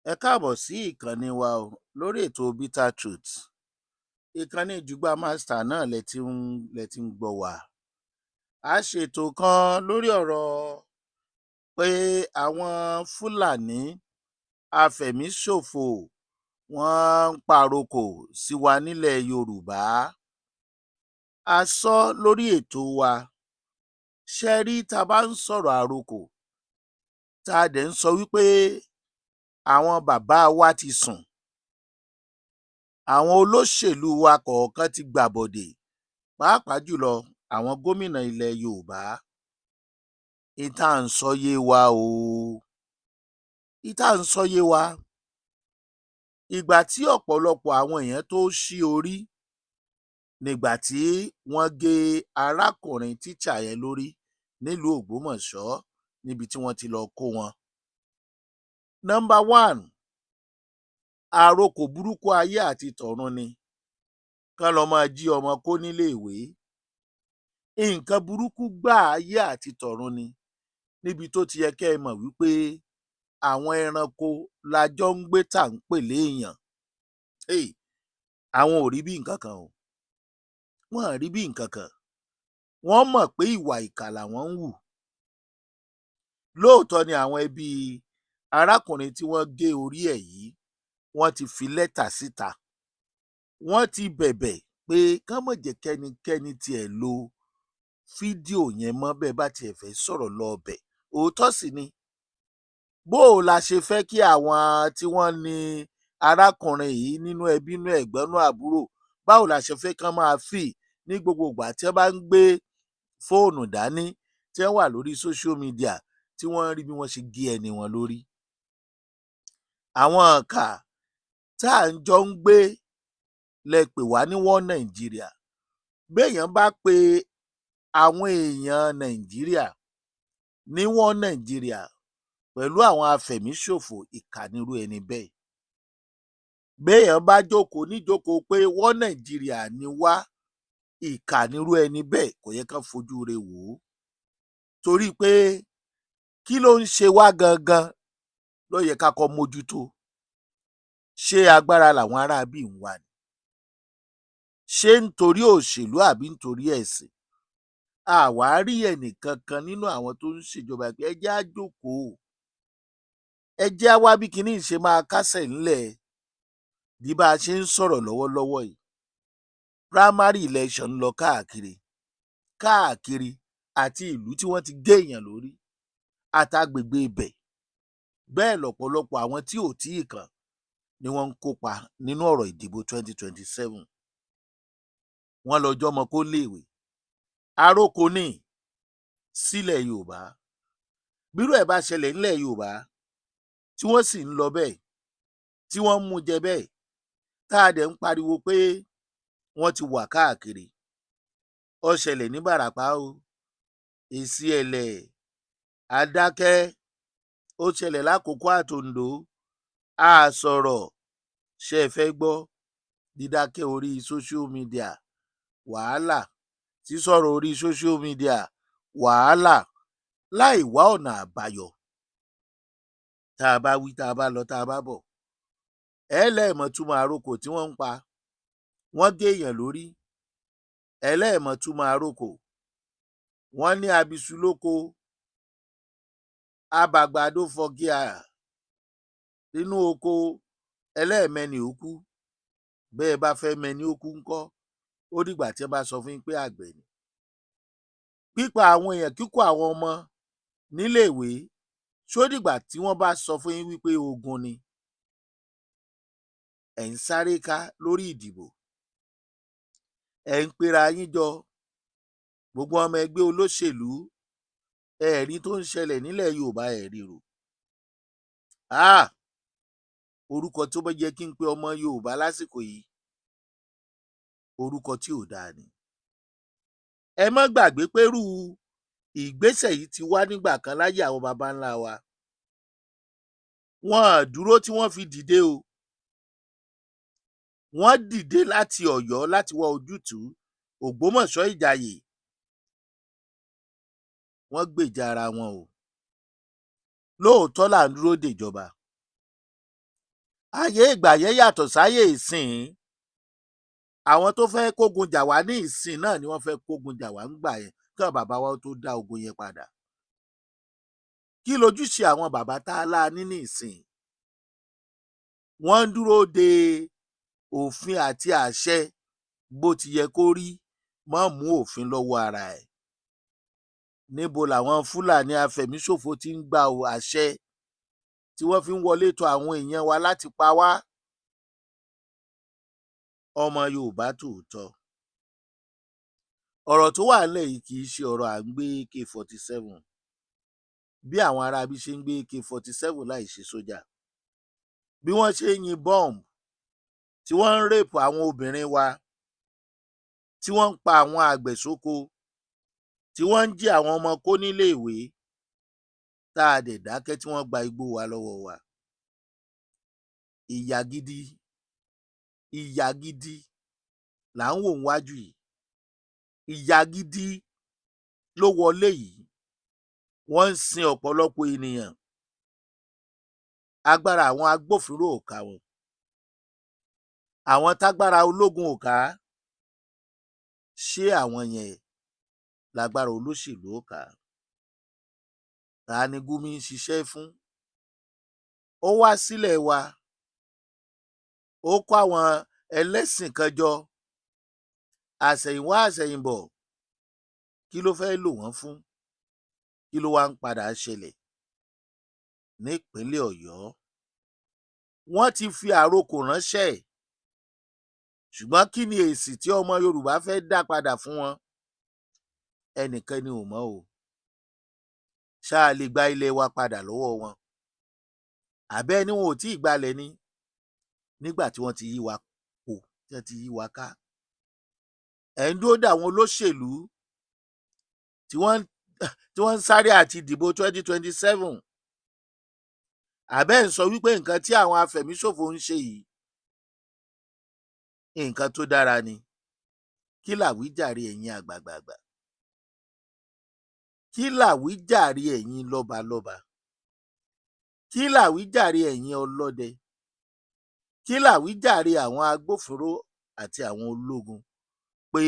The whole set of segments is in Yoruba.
Ẹ káàbọ̀ sí ìkànnì wa o lórí ètò Bitter Truth. Ìkànnì Jùgbà Master náà lẹ ti ń gbọ́ wa. A ṣètò kan lórí ọ̀rọ̀ pé àwọn Fúlàní afẹ̀míṣòfò wọ́n ń pàrokò sí wa nílẹ̀ Yorùbá. A sọ lórí ètò wa. Ṣé rí tá a bá ń sọ̀rọ̀ àrokò, tá a dẹ̀ ń sọ wípé àwọn bàbá wa ti sùn, àwọn olóṣèlú wa kọ̀ọ̀kan ti gbàbọ̀dè, pàápàá jùlọ àwọn gómìnà ilẹ̀ Yorùbá. Ìta ń sọ yé wa o. Ìta ń sọ yé wa. Ìgbà tí ọ̀pọ̀lọpọ̀ àwọn èèyàn tó ṣí orí nígbà tí wọ́n gé arákùnrin tíṣà yẹn lórí nílùú Ògbómọ̀ṣọ́ níbi tí wọ́n ti lọ kó wọn. Number one, àrokò burúkú ayé àti tọ̀run ni. Kán lọ máa jí ọmọ kó nílé ìwé. Nǹkan burúkú gbáà ayé àti tọ̀run ni, níbi tó ti yẹ kẹ́ ẹ mọ̀ wípé àwọn ẹranko la jọ ń gbé tà ń pè léèyàn. Àwọn ò rí bí nǹkan kan o. Wọ́n ò rí bí nǹkan kan. Wọ́n mọ̀ pé ìwà ìkà làwọn ń hù. Lóòótọ́ ni àwọn ẹbí arákùnrin tí wọ́n gé orí ẹ̀ yìí, wọ́n ti fi lẹ́tà síta. Wọ́n ti bẹ̀bẹ̀ pé kán má jẹ́ kẹ́nikẹ́ni tiẹ̀ lo fídíò yẹn mọ́ bẹ́ẹ̀ bá tiẹ̀ fẹ́ sọ̀rọ̀ lọ ọbẹ̀. Òótọ́ sì ni. Bó o la ṣe fẹ́ kí àwọn tí wọ́n ní arákùnrin yìí nínú ẹbí, nínú ẹ̀gbọ́n, nínú àbúrò, báwo la ṣe fẹ́ kán máa feel ní gbogbo ìgbà tí wọ́n bá ń gbé fóònù dání, tí wọ́n wà lórí social media, tí wọ́n rí bí wọ́n ṣe gé ẹni wọn lórí. Àwọn ìkà tá à ń jọ ń gbé lẹ pè wá ní wọ́n Nàìjíríà. Béèyàn bá pe àwọn èèyàn Nàìjíríà ní wọ́n Nàìjíríà pẹ̀lú àwọn afẹ̀míṣòfò, ìkà nírú ẹni bẹ́ẹ̀. Béèyàn bá jókòó níjókòó pé wọ́n Nàìjíríà ni wá, ìkà nírú ẹni bẹ́ẹ̀, kò yẹ kán fojú re wò ó. Torí pé kí ló ń ṣe wá gangan ló yẹ ká kọ́ mójútó. Ṣé agbára làwọn aráabí ń wá ni? Ṣé nítorí òṣèlú àbí nítorí ẹ̀sìn? Àwa rí ẹnìkankan nínú àwọn tó ń ṣèjọba pé ẹ jẹ́ á jókòó, ẹ jẹ́ á wá bí kinní yìí ṣe máa kásẹ̀ ńlẹ̀. Bí bá a ṣe ń sọ̀rọ̀ lọ́wọ́lọ́wọ́ yìí, primary election ń lọ káàkiri àti ìlú tí wọ́n ti gé èèyàn lórí àtàgbègbè ibẹ̀. Bẹ́ẹ̀ lọ̀pọ̀lọpọ̀ àwọn tí ò tíì kàn ni wọ́n ń kópa nínú ọ̀rọ̀ ìdìbò 2027. Wọ́n lọ jọ́mọ kó léèwé. Àrokò ní sílẹ̀ Yorùbá. Bírú ẹ̀ bá ṣẹlẹ̀ ńlẹ̀ Yorùbá tí wọ́n sì ń lọ bẹ́ẹ̀, tí wọ́n ń mú jẹ bẹ́ẹ̀, tá a dẹ̀ ń pariwo pé wọ́n ti wà káàkiri. Ó ṣẹlẹ̀ ní Bàràpá o, Èsìẹ̀lẹ̀, Adákẹ́, ó ṣẹlẹ̀ l'Ákòkó àtOǹdó. A sọ̀rọ̀, ṣé ẹ fẹ́ gbọ́? Dídákẹ́ orí social media, wàhálà. Sísọ̀rọ̀ orí social media, wàhálà. Láì wá ọ̀nà àbáyọ. Tá a bá wí, tá a bá lọ, tá a bá bọ̀, ẹ lẹ́ẹ̀mọ̀ túmọ̀ àrokò tí wọ́n ń pa. Wọ́n gé èèyàn lórí. Ẹ lẹ́ẹ̀mọ̀ túmọ̀ àrokò. Wọ́n ní abiṣu lóko, abàgbàdo fọgíà nínú oko, ẹlẹ́ẹ̀mẹ́ni ó kú. Bẹ́ẹ̀ bá fẹ́ mẹ́ni ó kú ńkọ́, ó dìgbà tí wọ́n bá sọ fún yín pé àgbẹ̀ ni. Pípa àwọn èèyàn, kíkó àwọn ọmọ níléèwé, ṣó dìgbà tí wọ́n bá sọ fún yín wípé ogun ni? Ẹ̀ ń sáré ká lórí ìdìbò. Ẹ̀ ń pera yín jọ, gbogbo ọmọ ẹgbẹ́ olóṣèlú, ẹ̀rí tó ń ṣẹlẹ̀ nílẹ̀ Yorùbá ẹ̀ rí rò. Orúkọ tó bá yẹ kí n pe ọmọ Yorùbá lásìkò yìí, orúkọ tí ò dáa ni. Ẹ má gbàgbé pérú ìgbésẹ̀ yìí ti wá nígbà kan láyé àwọn baba ńlá wa. Wọn ò dúró tí wọ́n fi dìde o. Wọ́n dìde láti Ọ̀yọ́ láti wá ojútùú. Ògbómọ̀ṣọ́, Ìjàyè, wọ́n gbèjà ara wọn o. Lóòótọ́ là ń dúró dèjọba. ayé ìgbà yẹn yàtọ̀ sáyé ìsìn. Àwọn tó fẹ́ kógun jà wá ní ìsìn náà ni wọ́n fẹ́ kógun jà wá ńgbà yẹn kí àwọn bàbá wa tó dá ogun yẹn padà. Kí lójúṣe àwọn bàbá tá a lá ní ìsìn? Wọ́n ń dúró de òfin àti àṣẹ bó ti yẹ kó rí, má mú òfin lọ́wọ́ ara ẹ̀. Níbo làwọn Fúlàní afẹ̀míṣòfò ti ń gba àṣẹ tí wọ́n fi ń wọlé tọ̀ àwọn èèyàn wa láti pa wá? Ọmọ Yorùbá tòótọ́, ọ̀rọ̀ tó wà nílẹ̀ yìí kì í ṣe ọ̀rọ̀ à ń gbé AK-47 bí àwọn aráabí ṣe ń gbé AK-47 láì ṣe sójà, bí wọ́n ṣe ń yin bọ́ọ̀mù, tí wọ́n ń rèpù àwọn obìnrin wa, tí wọ́n ń pa àwọn àgbẹ̀ sóko, tí wọ́n ń jí àwọn ọmọ kó nílé ìwé, tá a dẹ̀ dákẹ́ tí wọ́n gba igbó wa lọ́wọ́ wa. Ìyà gidi là ń wò níwájú yìí. Ìyà gidi ló wọlé yìí. Wọ́n ń sin ọ̀pọ̀lọpọ̀ ènìyàn. Agbára àwọn agbófinró ò ká wọn. Àwọn tágbára ológun ò ká. Ṣé àwọn yẹn lágbára olóṣèlú ó ká? Ta ni Gumi ń ṣiṣẹ́ fún? Ó wá sílẹ̀ wa, ó kó àwọn ẹlẹ́sìn kan jọ, àṣẹ̀yìnwá àṣẹ̀yìnbọ̀, kí ló fẹ́ lò wọ́n fún? Kí ló wá ń padà ṣẹlẹ̀ nípínlẹ̀ Ọ̀yọ́? Wọ́n ti fi àrokò ránṣẹ́, ṣùgbọ́n kí ni èsì tí ọmọ Yorùbá fẹ́ dá padà fún wọn? Ẹnìkan ni ò mọ̀ o. Ṣáà lè gba ilẹ̀ wa padà lọ́wọ́ wọn? Àbẹ́ ni wọn ò tí ì gbalẹ̀ ni nígbà tí wọ́n ti yí wa pò, tí wọ́n ti yí wa ká. Ẹ̀ ń dúró dè àwọn olóṣèlú tí wọ́n ń sáré àti dìbò 2027. Àbẹ́ ń sọ wípé nǹkan tí àwọn afẹ̀míṣòfò ń ṣe yìí nǹkan tó dára ni? Kí làwíjàre ẹ̀yin àgbààgbà? Kí làwíjàre ẹ̀yin lọ́balọ́ba? Kí làwíjàre ẹ̀yin ọlọ́dẹ? Kí làwíjàre àwọn agbófinró àti àwọn ológun pé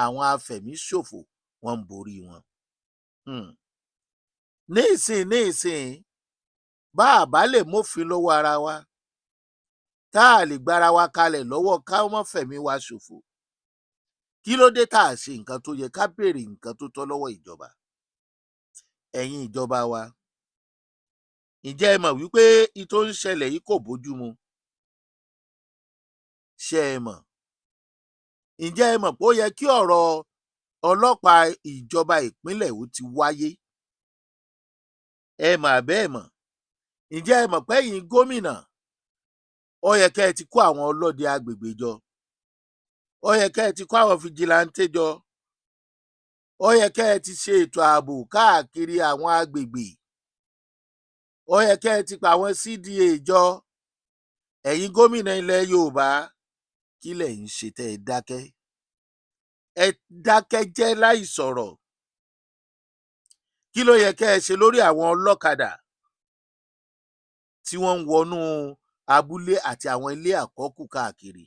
àwọn afẹ̀míṣòfò wọ́n ń borí wọn? Nísìn bá a bá lè mófin lọ́wọ́ ara wa, tá a lè gbára wa kalẹ̀ lọ́wọ́ ká má fẹ̀mí wa ṣòfò, kí ló dé tá a ṣe nǹkan tó yẹ ká béèrè nǹkan tó tọ́ lọ́wọ́ ìjọba? Ẹ̀yin ìjọba wa, ǹjẹ́ ẹ mọ̀ wípé ohun tó ń ṣẹlẹ̀ yìí kò bójú mu? Ṣé ẹ mọ̀? Ǹjẹ́ ẹ mọ̀ pé ó yẹ kí ọ̀rọ̀ ọlọ́pàá ìjọba ìpínlẹ̀ ó ti wáyé? Ẹ mọ̀ àbẹ́ ẹ mọ̀? Ǹjẹ́ ẹ mọ̀ pé ẹ̀yin gómìnà, ó yẹ kẹ́ ẹ ti kó àwọn ọlọ́dẹ agbègbè jọ, ó yẹ kẹ́ ẹ ti kó àwọn fìjìláńtẹ́ jọ, ó yẹ kẹ́ ẹ ti ṣe ètò ààbò káàkiri àwọn agbègbè, ó yẹ kẹ́ ẹ ti pa àwọn CDA jọ. Ẹ̀yin gómìnà ilẹ̀ Yorùbá, kí lẹ̀ ń ṣe tẹ́ ẹ dákẹ́? Ẹ dákẹ́ jẹ́ láì sọ̀rọ̀. Kí ló yẹ kẹ́ ẹ ṣe lórí àwọn ọlọ́kadà tí wọ́n ń wọnú abúlé àti àwọn ilé àkọ́kù káàkiri?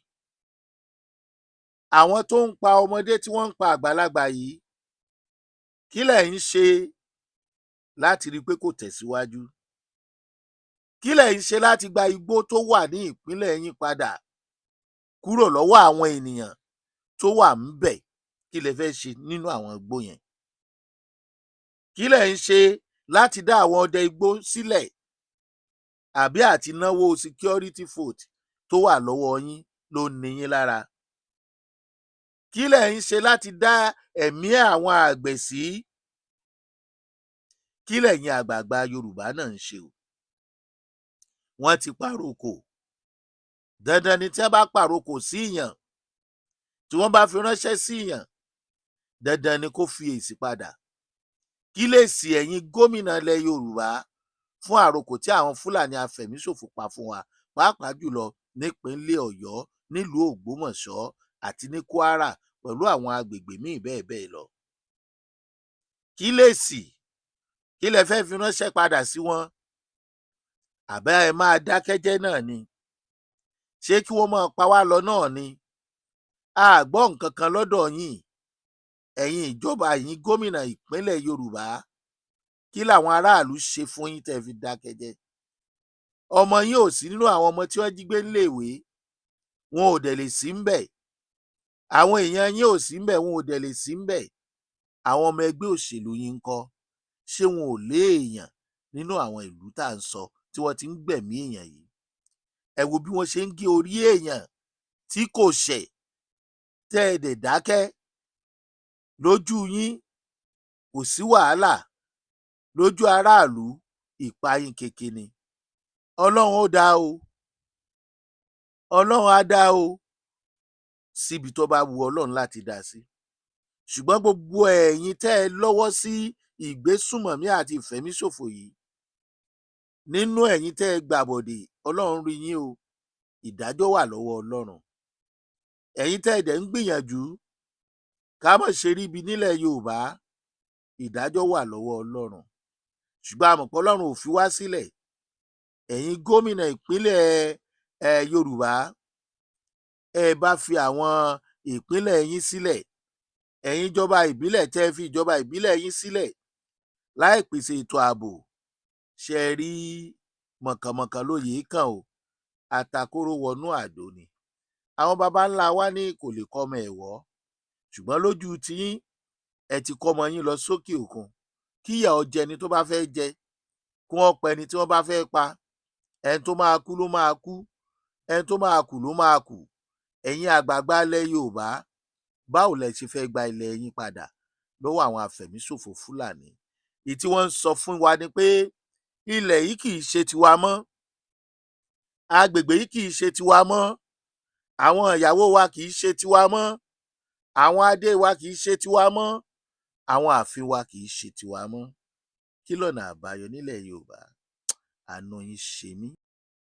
Àwọn tó ń pa ọmọdé tí wọ́n ń pa àgbàlagbà yìí, kí lẹ̀ ń ṣe láti rí i pé kò tẹ̀síwájú? Kí lẹ̀ ń ṣe láti gba igbó tó wà ní ìpínlẹ̀ yín padà kúrò lọ́wọ́ àwọn ènìyàn tó wà ńbẹ̀? Kí lẹ fẹ́ ṣe nínú àwọn igbó yẹn? Kí lẹ̀ ń ṣe láti dá àwọn ọdẹ igbó sílẹ̀ àbí àti náwó security vote tó wà lọ́wọ́ yín ló ní yín lára? Kí lẹ̀ ń ṣe láti dá ẹ̀mí àwọn àgbẹ̀ sí? Kí lẹ̀yin àgbààgbà Yorùbá náà ń ṣe o? Wọ́n ti pàrokò. Dandan ni tí wọ́n bá pàrokò sí ìyàn, tí wọ́n bá fi ránṣẹ́ sí ìyàn, dandan ni kó fi èsì padà. Kí lèsì ẹ̀yin gómìnà ilẹ̀ Yorùbá fún àrokò tí àwọn Fúlàní afẹ̀míṣòfò pa fún wa, pàápàá jùlọ nípínlẹ̀ Ọ̀yọ́, nílùú Ògbómọ̀ṣọ́ àti ní Kwara pẹ̀lú àwọn agbègbè míì bẹ́ẹ̀ bẹ́ẹ̀ lọ? Kí lèsì? Kí lẹ fẹ́ fi ránṣẹ́ padà sí wọn? Àbẹ́ ẹ máa dákẹ́jẹ́ náà ni? ṣé kí wọ́n máa pa wá lọ náà ni? a gbọ́ nǹkan kan lọ́dọ̀ yín, ẹ̀yin ìjọba, ẹ̀yin gómìnà ìpínlẹ̀ Yorùbá. Kí làwọn aráàlú ṣe fún yín tẹ́ fi dákẹ́ jẹ́? Ọmọ yín ò sí nínú àwọn ọmọ tí wọ́n jí gbé níléèwé, wọn ò dẹ̀ lè sí ńbẹ̀. Àwọn èèyàn yín ò sí ńbẹ̀, wọn ò dẹ̀ lè sí ńbẹ̀. Àwọn ọmọ ẹgbẹ́ òṣèlú yín ńkọ́? Ṣé wọn ò léèyàn nínú àwọn ìlú tá à ń sọ tí wọ́n ti ń gbẹ̀mí èèyàn yìí? Ẹ wo bí wọ́n ṣe ń gé orí èèyàn tí kò ṣẹ̀, tẹ́ ẹ dẹ̀ dákẹ́. Lójú yín kò sí wàhálà, lójú aráàlú ìpayín keke ni. Ọlọ́run ó dá o, Ọlọ́run á dá o síbi tó bá wu Ọlọ́run láti dá sí. Ṣùgbọ́n gbogbo ẹ̀yin tẹ́ ẹ lọ́wọ́ sí ìgbésùmọ̀mí àti ìfẹ̀míṣòfò yìí, nínú ẹ̀yin tẹ́ ẹ gbàbọ̀dè, Ọlọ́run rí yín o, ìdájọ́ wà lọ́wọ́ Ọlọ́run. Ẹ̀yin tẹ́ ẹ dẹ̀ ń gbìyànjú ká má ṣe ríbi nílẹ̀ Yorùbá, ìdájọ́ wà lọ́wọ́ Ọlọ́run. Ṣùgbọ́n a mọ̀ pé Ọlọ́run ò fi wá sílẹ̀. Ẹ̀yin gómìnà ìpínlẹ̀ Yorùbá, ẹ bá fi àwọn ìpínlẹ̀ yín sílẹ̀, ẹ̀yin ìjọba ìbílẹ̀ tẹ́ ẹ fi ìjọba ìbílẹ̀ yín sílẹ̀ láì pèsè ètò ààbò, ṣe rí mọ̀kànmọ̀kàn lóyè kàn o, àtàkóró wọnú àdó ni. Àwọn baba ńlá wa ní kò lè kọ́mọ ẹ̀wọ́, ṣùgbọ́n lójú tiyín ẹ ti kọ́mọ yín lọ sókè òkun kí ìyà ó jẹ ẹni tó bá fẹ́ jẹ, kí wọ́n pa ẹni tí wọ́n bá fẹ́ pa. Ẹni tó máa kú ló máa kú, ẹni tó máa kù ló máa kù. Ẹ̀yin àgbààgbà ilẹ̀ Yorùbá, báwo lẹ ṣe fẹ́ gba ilẹ̀ yín padà lọ́wọ́ àwọn afẹ̀míṣòfò Fúlàní? Èyí tí wọ́n ń sọ fún wa ni pé ilẹ̀ yìí kì í ṣe tiwa mọ́, agbègbè yìí kì í ṣe tiwa mọ́, àwọn ìyàwó wa kì í ṣe tiwa mọ́, àwọn adé wa kì í ṣe tiwa mọ́, àwọn ààfin wa kì í ṣe tiwa mọ́. Kí lọ̀nà àbáyọ nílẹ̀ Yorùbá? Àánú yín ṣe mí.